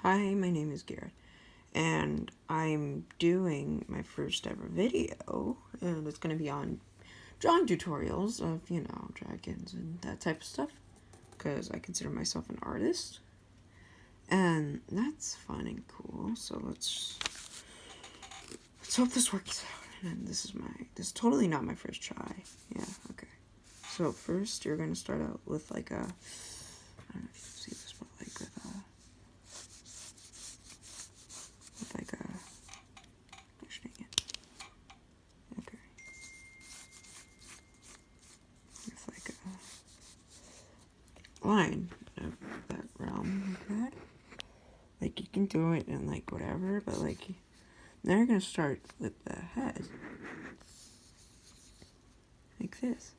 Hi, my name is Garrett, and I'm doing my first ever video, and it's going to be on drawing tutorials of, dragons and that type of stuff, because I consider myself an artist, and that's fun and cool, so let's hope this works out, and this is totally not my first try, yeah, okay. So first, you're going to start out with like a, I don't know if you can see this, but like with like a, gosh dang it. Okay. With like a line of that realm like that. Like you can do it in like whatever, but like now you're gonna start with the head. Like this.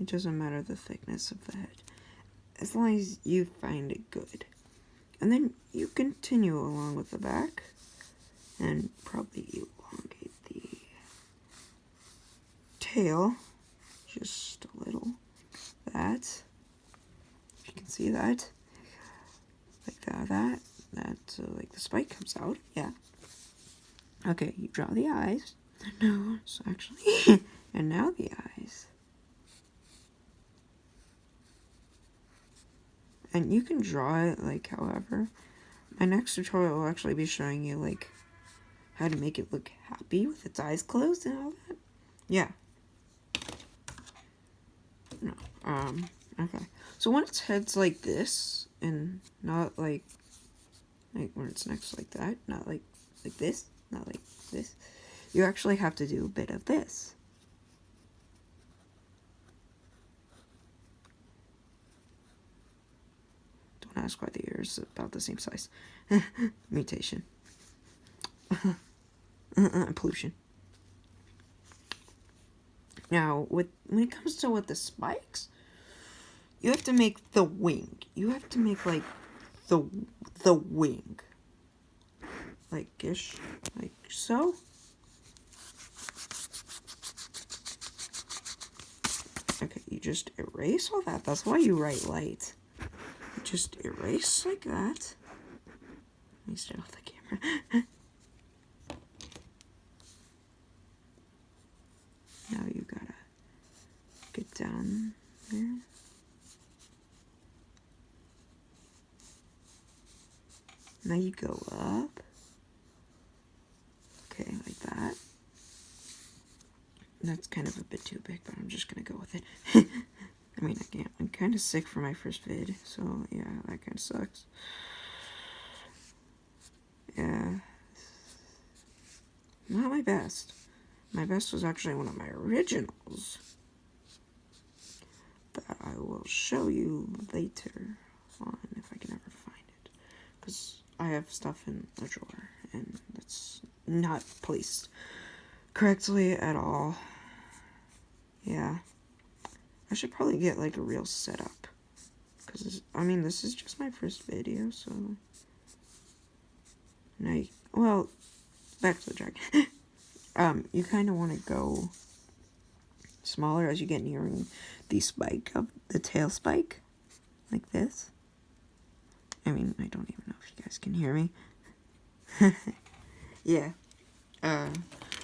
It doesn't matter the thickness of the head, as long as you find it good. And then you continue along with the back, and probably elongate the tail just a little. That, you can see that, like that, so like the spike comes out, yeah. Okay, you draw the eyes, the nose, actually, and now the eyes. And you can draw it like however. My next tutorial will actually be showing you like how to make it look happy with its eyes closed and all that. Yeah. No. Okay. So when its head's like this and not like when it's next like that, not like this, not like this, you actually have to do a bit of this. Don't ask why the ears about the same size. Mutation. Pollution. Now, when it comes to with the spikes, you have to make the wing. You have to make like the wing, like ish, like so. Okay, you just erase all that. That's why you write light. You just erase like that. Let me stay off the camera. Now you gotta get down there. Now you go up. Okay, like that. That's kind of a bit too big, but I'm just gonna go with it. I mean, I can't. I'm kind of sick for my first vid, so yeah, that kind of sucks. Yeah. Not my best. My best was actually one of my originals that I will show you later on if I can ever find it. Because I have stuff in a drawer, and it's not placed correctly at all. Yeah. I should probably get like a real setup. Because, I mean, this is just my first video, so. Now, well, back to the dragon. You kind of want to go smaller as you get nearing the spike of the tail spike. Like this. I mean, I don't even know if you guys can hear me. Yeah.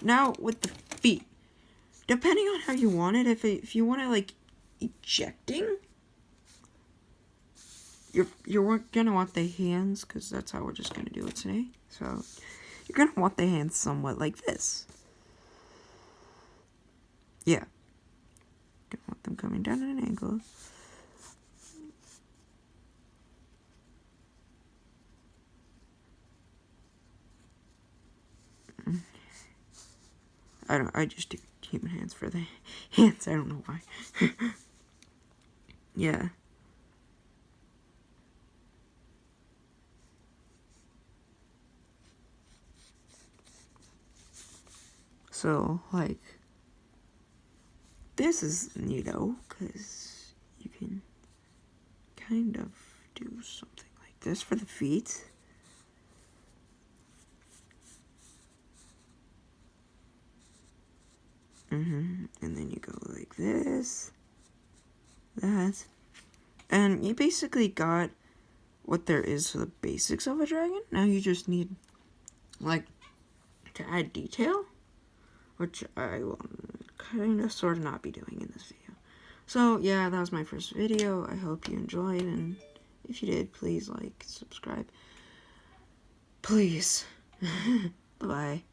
Now with the feet. Depending on how you want it, if you want it like ejecting, you're gonna want the hands, because that's how we're just gonna do it today. So you're gonna want the hands somewhat like this. Yeah. Gonna want them coming down at an angle. I just do human hands for the hands. I don't know why. Yeah. So, like, this is neato, because you can kind of do something like this for the feet. And then you go like this, that, and you basically got what there is for the basics of a dragon. Now you just need, like, to add detail, which I will kind of sort of not be doing in this video. So yeah, that was my first video. I hope you enjoyed, and if you did, please like, subscribe. Please. Bye-bye.